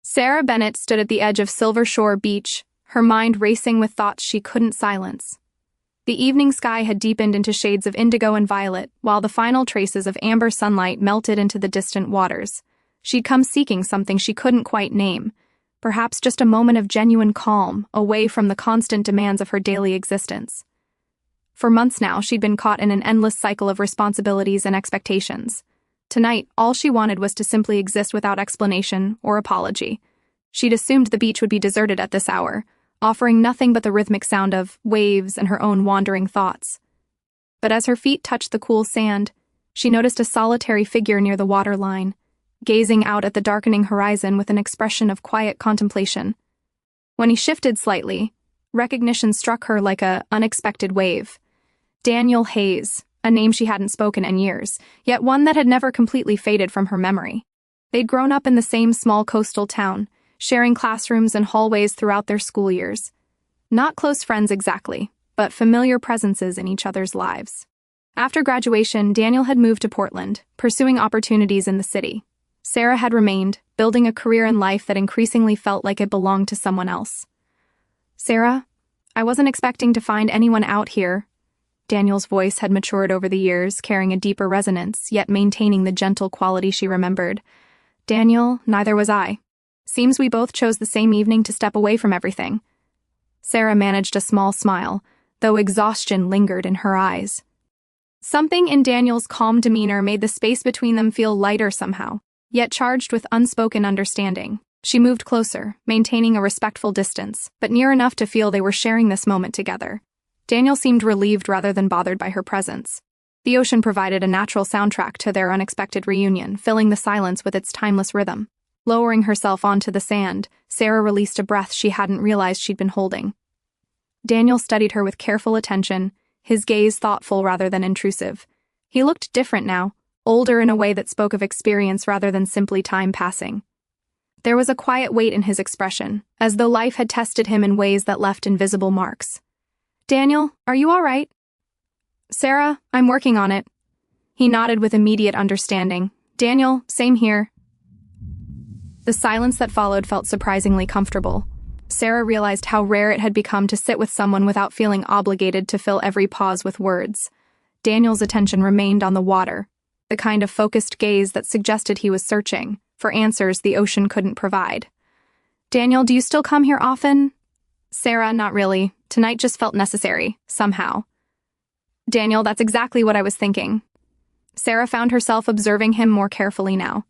Sarah Bennett stood at the edge of Silver Shore Beach, her mind racing with thoughts she couldn't silence. The evening sky had deepened into shades of indigo and violet, while the final traces of amber sunlight melted into the distant waters. She'd come seeking something she couldn't quite name, perhaps just a moment of genuine calm, away from the constant demands of her daily existence. For months now, she'd been caught in an endless cycle of responsibilities and expectations. Tonight, all she wanted was to simply exist without explanation or apology. She'd assumed the beach would be deserted at this hour, offering nothing but the rhythmic sound of waves and her own wandering thoughts. But as her feet touched the cool sand, she noticed a solitary figure near the waterline, gazing out at the darkening horizon with an expression of quiet contemplation. When he shifted slightly, recognition struck her like an unexpected wave. Daniel Hayes, a name she hadn't spoken in years, yet one that had never completely faded from her memory. They'd grown up in the same small coastal town, sharing classrooms and hallways throughout their school years. Not close friends exactly, but familiar presences in each other's lives. After graduation, Daniel had moved to Portland, pursuing opportunities in the city. Sarah had remained, building a career in life that increasingly felt like it belonged to someone else. "Sarah, I wasn't expecting to find anyone out here." Daniel's voice had matured over the years, carrying a deeper resonance, yet maintaining the gentle quality she remembered. "Daniel, neither was I. Seems we both chose the same evening to step away from everything." Sarah managed a small smile, though exhaustion lingered in her eyes. Something in Daniel's calm demeanor made the space between them feel lighter somehow, yet charged with unspoken understanding. She moved closer, maintaining a respectful distance, but near enough to feel they were sharing this moment together. Daniel seemed relieved rather than bothered by her presence. The ocean provided a natural soundtrack to their unexpected reunion, filling the silence with its timeless rhythm. Lowering herself onto the sand, Sarah released a breath she hadn't realized she'd been holding. Daniel studied her with careful attention, his gaze thoughtful rather than intrusive. He looked different now, older in a way that spoke of experience rather than simply time passing. There was a quiet weight in his expression, as though life had tested him in ways that left invisible marks. "Daniel, are you all right?" "Sarah, I'm working on it." He nodded with immediate understanding. "Daniel, same here." The silence that followed felt surprisingly comfortable. Sarah realized how rare it had become to sit with someone without feeling obligated to fill every pause with words. Daniel's attention remained on the water, the kind of focused gaze that suggested he was searching for answers the ocean couldn't provide. "Daniel, do you still come here often?" "Sarah, not really. Tonight just felt necessary, somehow." "Daniel, that's exactly what I was thinking." Sarah found herself observing him more carefully now.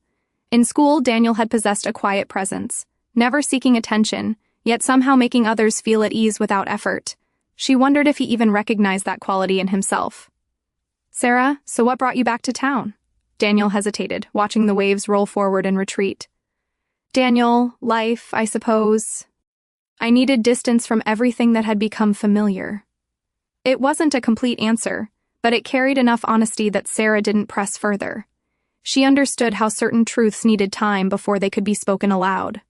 In school, Daniel had possessed a quiet presence, never seeking attention, yet somehow making others feel at ease without effort. She wondered if he even recognized that quality in himself. "Sarah, so what brought you back to town?" Daniel hesitated, watching the waves roll forward and retreat. "Daniel, life, I suppose. I needed distance from everything that had become familiar." It wasn't a complete answer, but it carried enough honesty that Sarah didn't press further. She understood how certain truths needed time before they could be spoken aloud.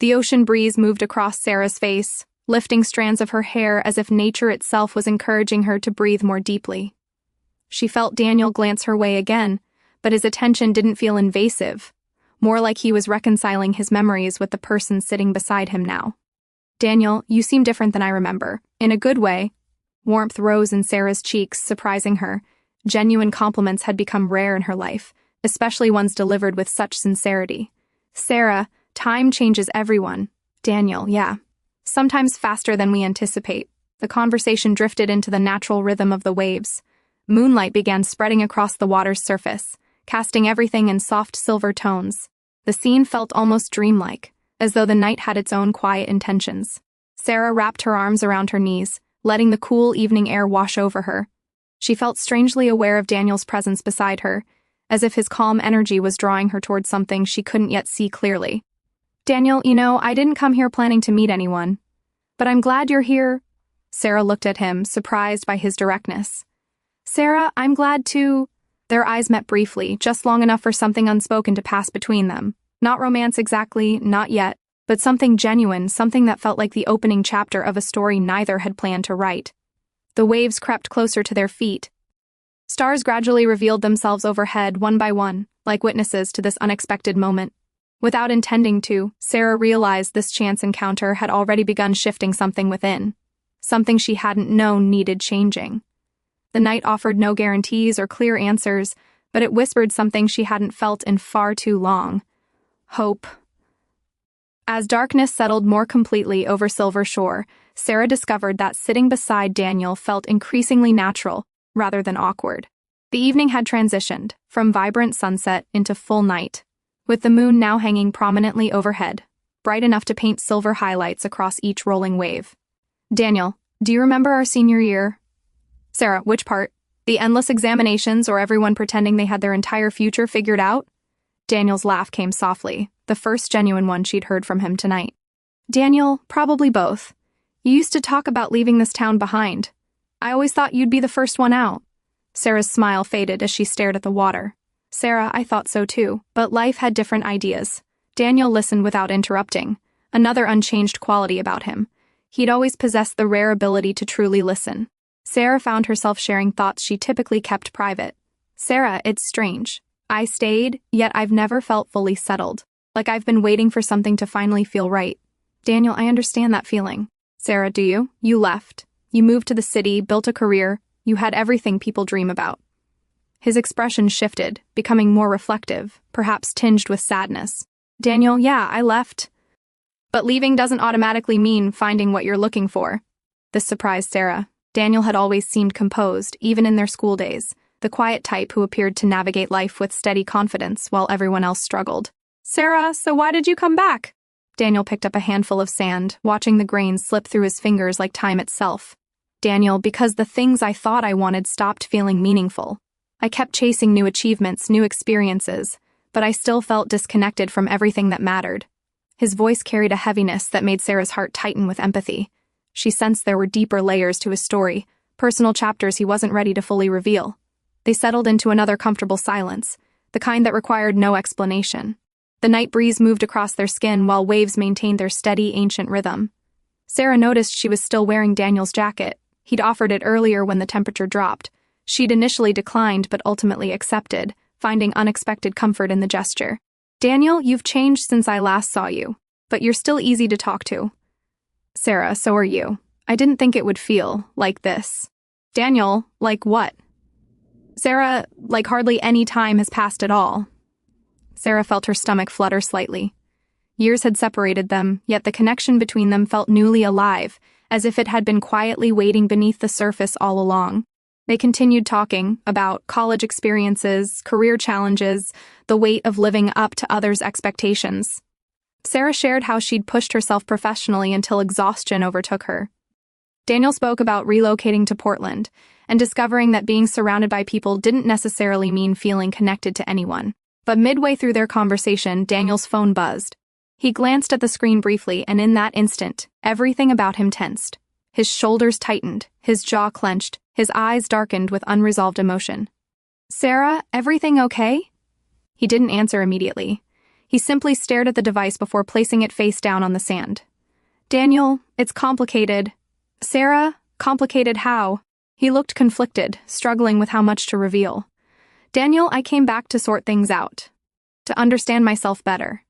The ocean breeze moved across Sarah's face, lifting strands of her hair as if nature itself was encouraging her to breathe more deeply. She felt Daniel glance her way again, but his attention didn't feel invasive, more like he was reconciling his memories with the person sitting beside him now. "Daniel, you seem different than I remember, in a good way." Warmth rose in Sarah's cheeks, surprising her. Genuine compliments had become rare in her life, especially ones delivered with such sincerity. "Sarah, time changes everyone." "Daniel, yeah. Sometimes faster than we anticipate." The conversation drifted into the natural rhythm of the waves. Moonlight began spreading across the water's surface, casting everything in soft silver tones. The scene felt almost dreamlike, as though the night had its own quiet intentions. Sarah wrapped her arms around her knees, letting the cool evening air wash over her. She felt strangely aware of Daniel's presence beside her, as if his calm energy was drawing her toward something she couldn't yet see clearly. "Daniel, I didn't come here planning to meet anyone. But I'm glad you're here." Sarah looked at him, surprised by his directness. "Sarah, I'm glad to..." Their eyes met briefly, just long enough for something unspoken to pass between them. Not romance exactly, not yet, but something genuine, something that felt like the opening chapter of a story neither had planned to write. The waves crept closer to their feet. Stars gradually revealed themselves overhead, one by one, like witnesses to this unexpected moment. Without intending to, Sarah realized this chance encounter had already begun shifting something within. Something she hadn't known needed changing. The night offered no guarantees or clear answers, but it whispered something she hadn't felt in far too long. Hope. As darkness settled more completely over Silver Shore, Sarah discovered that sitting beside Daniel felt increasingly natural, rather than awkward. The evening had transitioned from vibrant sunset into full night, with the moon now hanging prominently overhead, bright enough to paint silver highlights across each rolling wave. Daniel, do you remember our senior year? Sarah, which part? The endless examinations or everyone pretending they had their entire future figured out? Daniel's laugh came softly, the first genuine one she'd heard from him tonight. Daniel, probably both. You used to talk about leaving this town behind. I always thought you'd be the first one out. Sarah's smile faded as she stared at the water. Sarah, I thought so too, but life had different ideas. Daniel listened without interrupting, another unchanged quality about him. He'd always possessed the rare ability to truly listen. Sarah found herself sharing thoughts she typically kept private. Sarah, it's strange. I stayed, yet I've never felt fully settled. Like I've been waiting for something to finally feel right. Daniel, I understand that feeling. Sarah, do you? You left. You moved to the city, built a career. You had everything people dream about. His expression shifted, becoming more reflective, perhaps tinged with sadness. Daniel, yeah, I left. But leaving doesn't automatically mean finding what you're looking for. This surprised Sarah. Daniel had always seemed composed, even in their school days, the quiet type who appeared to navigate life with steady confidence while everyone else struggled. Sarah, so why did you come back? Daniel picked up a handful of sand, watching the grains slip through his fingers like time itself. Daniel, because the things I thought I wanted stopped feeling meaningful. I kept chasing new achievements, new experiences, but I still felt disconnected from everything that mattered. His voice carried a heaviness that made Sarah's heart tighten with empathy. She sensed there were deeper layers to his story, personal chapters he wasn't ready to fully reveal. They settled into another comfortable silence, the kind that required no explanation. The night breeze moved across their skin while waves maintained their steady, ancient rhythm. Sarah noticed she was still wearing Daniel's jacket. He'd offered it earlier when the temperature dropped. She'd initially declined but ultimately accepted, finding unexpected comfort in the gesture. Daniel, you've changed since I last saw you, but you're still easy to talk to. Sarah, so are you. I didn't think it would feel like this. Daniel, like what? Sarah, like hardly any time has passed at all. Sarah felt her stomach flutter slightly. Years had separated them, yet the connection between them felt newly alive, as if it had been quietly waiting beneath the surface all along. They continued talking about college experiences, career challenges, the weight of living up to others' expectations. Sarah shared how she'd pushed herself professionally until exhaustion overtook her. Daniel spoke about relocating to Portland and discovering that being surrounded by people didn't necessarily mean feeling connected to anyone. But midway through their conversation, Daniel's phone buzzed. He glanced at the screen briefly, and in that instant, everything about him tensed. His shoulders tightened, his jaw clenched, his eyes darkened with unresolved emotion. Sarah, everything okay? He didn't answer immediately. He simply stared at the device before placing it face down on the sand. Daniel, it's complicated. Sarah, complicated how? He looked conflicted, struggling with how much to reveal. Daniel, I came back to sort things out, to understand myself better.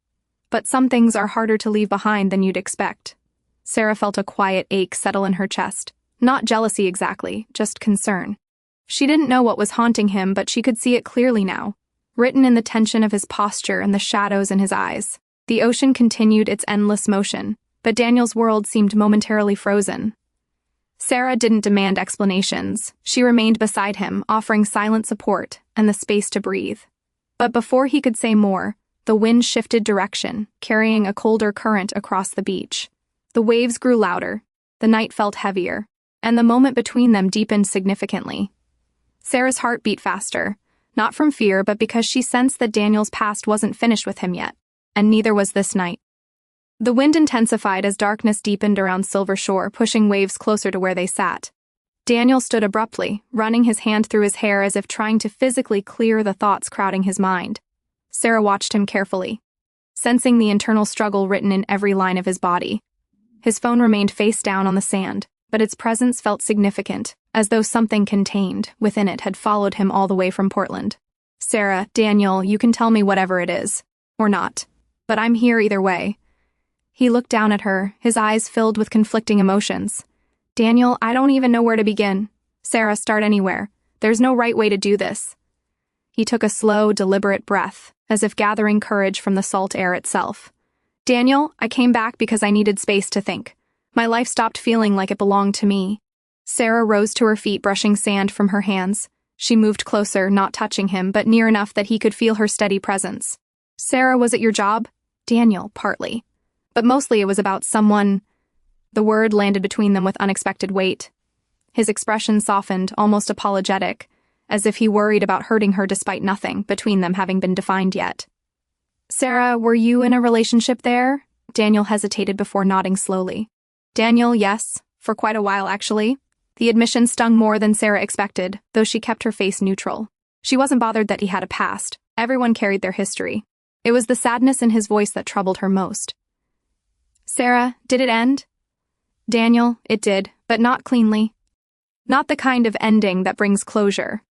But some things are harder to leave behind than you'd expect. Sarah felt a quiet ache settle in her chest. Not jealousy exactly, just concern. She didn't know what was haunting him, but she could see it clearly now, written in the tension of his posture and the shadows in his eyes. The ocean continued its endless motion, but Daniel's world seemed momentarily frozen. Sarah didn't demand explanations. She remained beside him, offering silent support and the space to breathe. But before he could say more, the wind shifted direction, carrying a colder current across the beach. The waves grew louder, the night felt heavier, and the moment between them deepened significantly. Sarah's heart beat faster, not from fear but because she sensed that Daniel's past wasn't finished with him yet, and neither was this night. The wind intensified as darkness deepened around Silver Shore, pushing waves closer to where they sat. Daniel stood abruptly, running his hand through his hair as if trying to physically clear the thoughts crowding his mind. Sarah watched him carefully, sensing the internal struggle written in every line of his body. His phone remained face down on the sand, but its presence felt significant, as though something contained within it had followed him all the way from Portland. Sarah, Daniel, you can tell me whatever it is. Or not. but I'm here either way." He looked down at her, his eyes filled with conflicting emotions. "Daniel, I don't even know where to begin." "Sarah, start anywhere. There's no right way to do this." He took a slow, deliberate breath, as if gathering courage from the salt air itself. "Daniel, I came back because I needed space to think. My life stopped feeling like it belonged to me." Sarah rose to her feet, brushing sand from her hands. She moved closer, not touching him, but near enough that he could feel her steady presence. "Sarah, was it your job?" "Daniel, partly. But mostly it was about someone." The word landed between them with unexpected weight. His expression softened, almost apologetic, as if he worried about hurting her despite nothing between them having been defined yet. "Sarah, were you in a relationship there?" Daniel hesitated before nodding slowly. "Daniel, yes. For quite a while, actually." The admission stung more than Sarah expected, though she kept her face neutral. She wasn't bothered that he had a past. Everyone carried their history. It was the sadness in his voice that troubled her most. "Sarah, did it end?" "Daniel, it did, but not cleanly. Not the kind of ending that brings closure."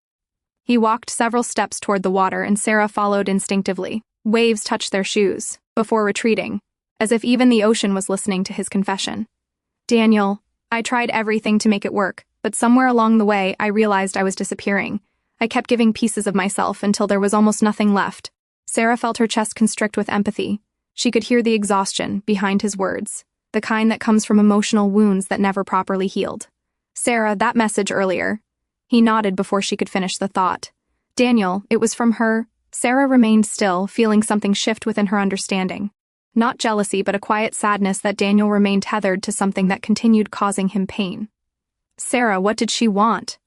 He walked several steps toward the water, and Sarah followed instinctively. Waves touched their shoes, before retreating, as if even the ocean was listening to his confession. "Daniel, I tried everything to make it work, but somewhere along the way I realized I was disappearing. I kept giving pieces of myself until there was almost nothing left." Sarah felt her chest constrict with empathy. She could hear the exhaustion behind his words, the kind that comes from emotional wounds that never properly healed. "Sarah, that message earlier." He nodded before she could finish the thought. "Daniel, it was from her." Sarah remained still, feeling something shift within her understanding. Not jealousy, but a quiet sadness that Daniel remained tethered to something that continued causing him pain. "Sarah, what did she want?"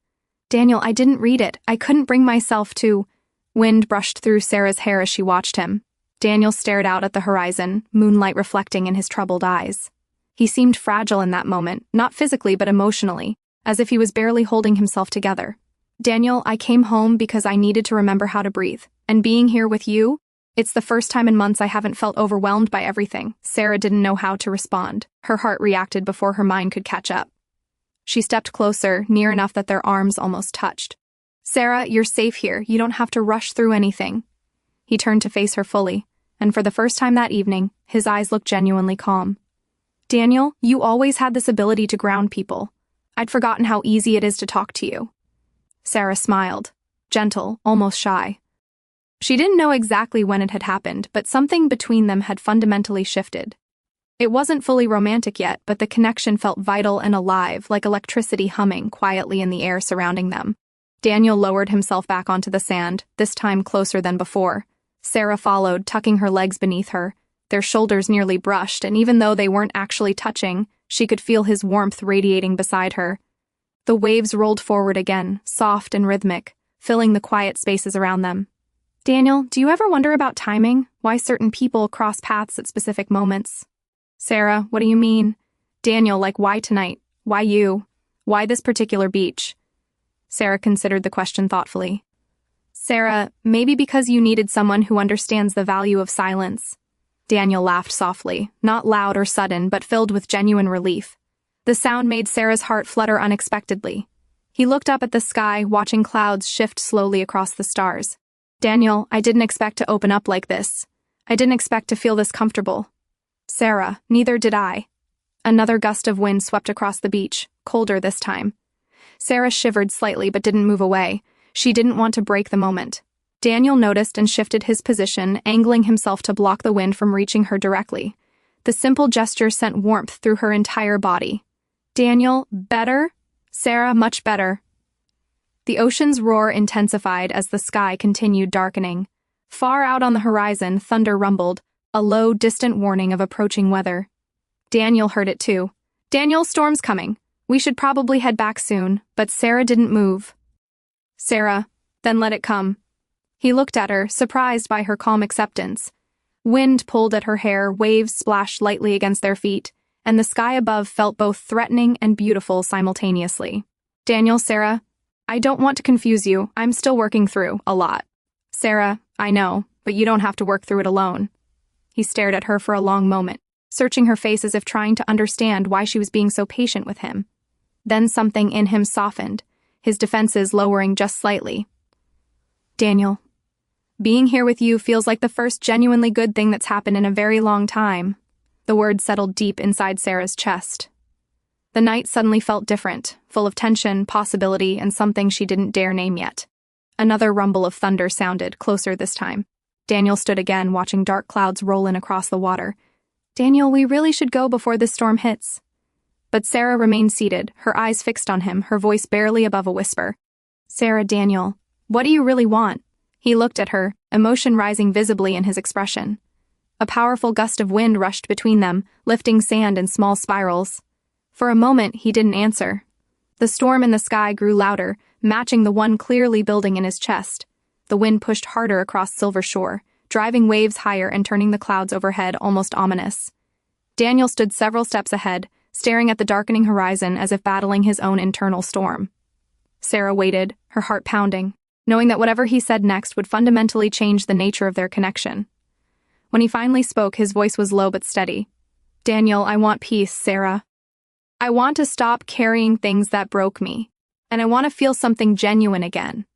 "Daniel, I didn't read it. I couldn't bring myself to." Wind brushed through Sarah's hair as she watched him. Daniel stared out at the horizon, moonlight reflecting in his troubled eyes. He seemed fragile in that moment, not physically but emotionally, as if he was barely holding himself together. "Daniel, I came home because I needed to remember how to breathe. And being here with you, it's the first time in months I haven't felt overwhelmed by everything." Sarah didn't know how to respond. Her heart reacted before her mind could catch up. She stepped closer, near enough that their arms almost touched. "Sarah, you're safe here. You don't have to rush through anything." He turned to face her fully, and for the first time that evening, his eyes looked genuinely calm. "Daniel, you always had this ability to ground people. I'd forgotten how easy it is to talk to you." Sarah smiled, gentle, almost shy. She didn't know exactly when it had happened, but something between them had fundamentally shifted. It wasn't fully romantic yet, but the connection felt vital and alive, like electricity humming quietly in the air surrounding them. Daniel lowered himself back onto the sand, this time closer than before. Sarah followed, tucking her legs beneath her. Their shoulders nearly brushed, and even though they weren't actually touching, she could feel his warmth radiating beside her. The waves rolled forward again, soft and rhythmic, filling the quiet spaces around them. "Daniel, do you ever wonder about timing? Why certain people cross paths at specific moments?" "Sarah, what do you mean?" "Daniel, like why tonight? Why you? Why this particular beach?" Sarah considered the question thoughtfully. "Sarah, maybe because you needed someone who understands the value of silence." Daniel laughed softly, not loud or sudden, but filled with genuine relief. The sound made Sarah's heart flutter unexpectedly. He looked up at the sky, watching clouds shift slowly across the stars. "Daniel, I didn't expect to open up like this. I didn't expect to feel this comfortable." "Sarah, neither did I." Another gust of wind swept across the beach, colder this time. Sarah shivered slightly but didn't move away. She didn't want to break the moment. Daniel noticed and shifted his position, angling himself to block the wind from reaching her directly. The simple gesture sent warmth through her entire body. "Daniel, better?" "Sarah, much better." The ocean's roar intensified as the sky continued darkening. Far out on the horizon, thunder rumbled, a low, distant warning of approaching weather. Daniel heard it too. "Daniel, storm's coming. We should probably head back soon," but Sarah didn't move. "Sarah, then let it come." He looked at her, surprised by her calm acceptance. Wind pulled at her hair, waves splashed lightly against their feet, and the sky above felt both threatening and beautiful simultaneously. "Daniel, Sarah, I don't want to confuse you. I'm still working through a lot." "Sarah, I know, but you don't have to work through it alone." He stared at her for a long moment, searching her face as if trying to understand why she was being so patient with him. Then something in him softened, his defenses lowering just slightly. "Daniel, Being here with you feels like the first genuinely good thing that's happened in a very long time. The words settled deep inside Sarah's chest. The night suddenly felt different, full of tension, possibility, and something she didn't dare name yet. Another rumble of thunder sounded, closer this time. Daniel stood again, watching dark clouds roll in across the water. "Daniel, we really should go before this storm hits." But Sarah remained seated, her eyes fixed on him, her voice barely above a whisper. "Sarah, Daniel, what do you really want?" He looked at her, emotion rising visibly in his expression. A powerful gust of wind rushed between them, lifting sand in small spirals. For a moment, he didn't answer. The storm in the sky grew louder, matching the one clearly building in his chest. The wind pushed harder across Silver Shore, driving waves higher and turning the clouds overhead almost ominous. Daniel stood several steps ahead, staring at the darkening horizon as if battling his own internal storm. Sarah waited, her heart pounding, knowing that whatever he said next would fundamentally change the nature of their connection. When he finally spoke, his voice was low but steady. "Daniel, I want peace, Sarah. I want to stop carrying things that broke me, and I want to feel something genuine again."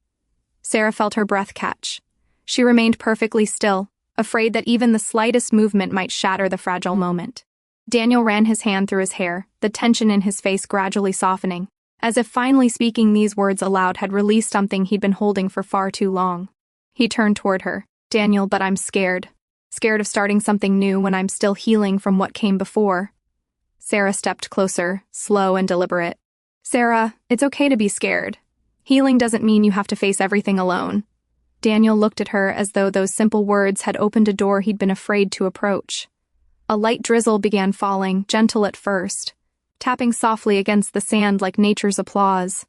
Sarah felt her breath catch. She remained perfectly still, afraid that even the slightest movement might shatter the fragile moment. Daniel ran his hand through his hair, the tension in his face gradually softening, as if finally speaking these words aloud had released something he'd been holding for far too long. He turned toward her. "Daniel, but I'm scared. Scared of starting something new when I'm still healing from what came before." Sarah stepped closer, slow and deliberate. "Sarah, it's okay to be scared. Healing doesn't mean you have to face everything alone." Daniel looked at her as though those simple words had opened a door he'd been afraid to approach. A light drizzle began falling, gentle at first, tapping softly against the sand like nature's applause.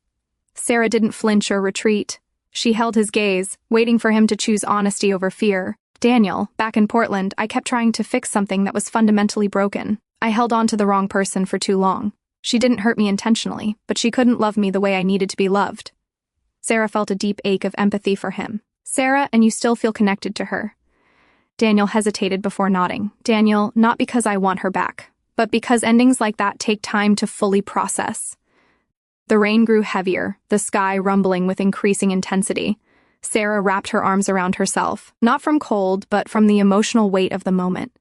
Sarah didn't flinch or retreat. She held his gaze, waiting for him to choose honesty over fear. "Daniel, back in Portland, I kept trying to fix something that was fundamentally broken. I held on to the wrong person for too long. She didn't hurt me intentionally, but she couldn't love me the way I needed to be loved." Sarah felt a deep ache of empathy for him. "Sarah, and you still feel connected to her?" Daniel hesitated before nodding. "Daniel, not because I want her back, but because endings like that take time to fully process." The rain grew heavier, the sky rumbling with increasing intensity. Sarah wrapped her arms around herself, not from cold, but from the emotional weight of the moment.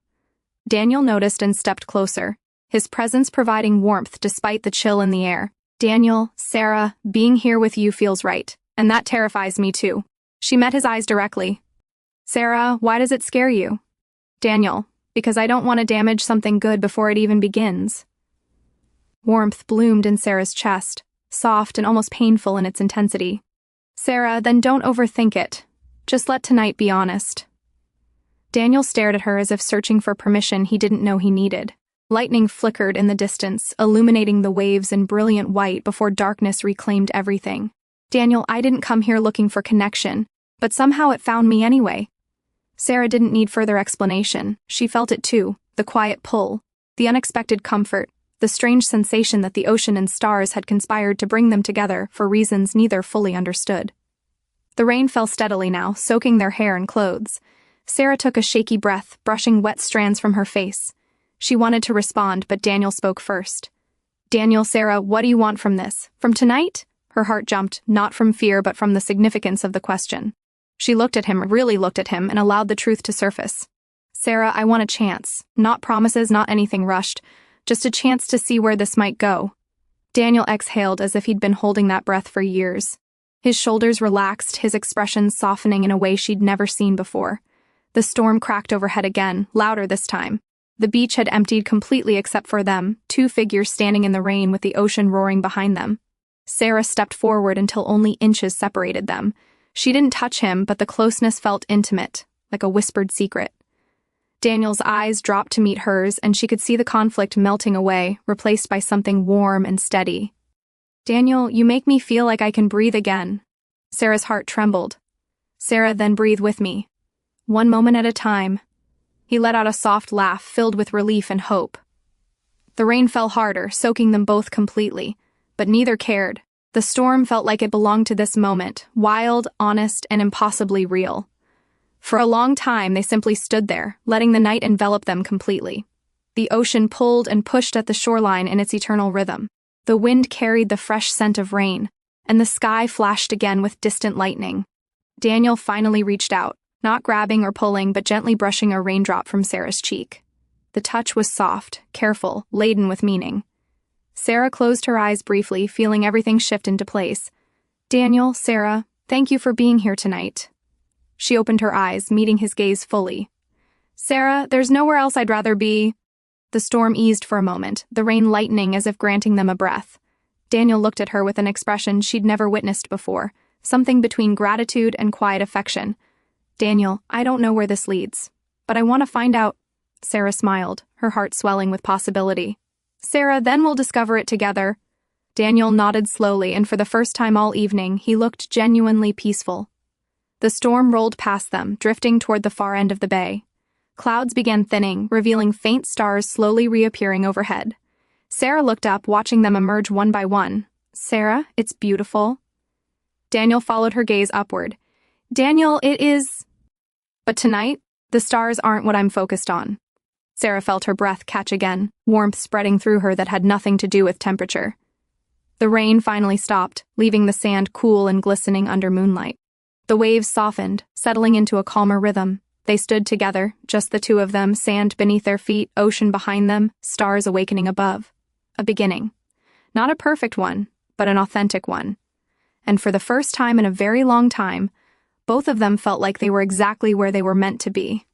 Daniel noticed and stepped closer, his presence providing warmth despite the chill in the air. "Daniel, Sarah, being here with you feels right, and that terrifies me too." She met his eyes directly. "Sarah, why does it scare you?" "Daniel, because I don't want to damage something good before it even begins." Warmth bloomed in Sarah's chest, soft and almost painful in its intensity. "Sarah, then don't overthink it. Just let tonight be honest." Daniel stared at her as if searching for permission he didn't know he needed. Lightning flickered in the distance, illuminating the waves in brilliant white before darkness reclaimed everything. "Daniel, I didn't come here looking for connection, but somehow it found me anyway." Sarah didn't need further explanation. She felt it too, the quiet pull, the unexpected comfort, the strange sensation that the ocean and stars had conspired to bring them together for reasons neither fully understood. The rain fell steadily now, soaking their hair and clothes. Sarah took a shaky breath, brushing wet strands from her face. She wanted to respond, but Daniel spoke first. "Daniel, Sarah, what do you want from this? From tonight?" Her heart jumped, not from fear but from the significance of the question. She looked at him, really looked at him, and allowed the truth to surface. "Sarah, I want a chance. Not promises, not anything rushed. Just a chance to see where this might go." Daniel exhaled as if he'd been holding that breath for years. His shoulders relaxed, his expression softening in a way she'd never seen before. The storm cracked overhead again, louder this time. The beach had emptied completely except for them, two figures standing in the rain with the ocean roaring behind them. Sarah stepped forward until only inches separated them. She didn't touch him, but the closeness felt intimate, like a whispered secret. Daniel's eyes dropped to meet hers, and she could see the conflict melting away, replaced by something warm and steady. "Daniel, you make me feel like I can breathe again." Sarah's heart trembled. "Sarah, then breathe with me. One moment at a time." He let out a soft laugh filled with relief and hope. The rain fell harder, soaking them both completely, but neither cared. The storm felt like it belonged to this moment, wild, honest, and impossibly real. For a long time, they simply stood there, letting the night envelop them completely. The ocean pulled and pushed at the shoreline in its eternal rhythm. The wind carried the fresh scent of rain, and the sky flashed again with distant lightning. Daniel finally reached out, not grabbing or pulling but gently brushing a raindrop from Sarah's cheek. The touch was soft, careful, laden with meaning. Sarah closed her eyes briefly, feeling everything shift into place. "Daniel, Sarah, thank you for being here tonight." She opened her eyes, meeting his gaze fully. "Sarah, there's nowhere else I'd rather be." The storm eased for a moment, the rain lightening as if granting them a breath. Daniel looked at her with an expression she'd never witnessed before, something between gratitude and quiet affection. "Daniel, I don't know where this leads, but I want to find out." Sarah smiled, her heart swelling with possibility. "Sarah, then we'll discover it together." Daniel nodded slowly, and for the first time all evening, he looked genuinely peaceful. The storm rolled past them, drifting toward the far end of the bay. Clouds began thinning, revealing faint stars slowly reappearing overhead. Sarah looked up, watching them emerge one by one. "Sarah, it's beautiful." Daniel followed her gaze upward. "Daniel, it is..." "But tonight, the stars aren't what I'm focused on." Sarah felt her breath catch again, warmth spreading through her that had nothing to do with temperature. The rain finally stopped, leaving the sand cool and glistening under moonlight. The waves softened, settling into a calmer rhythm. They stood together, just the two of them, sand beneath their feet, ocean behind them, stars awakening above. A beginning. Not a perfect one, but an authentic one. And for the first time in a very long time, both of them felt like they were exactly where they were meant to be.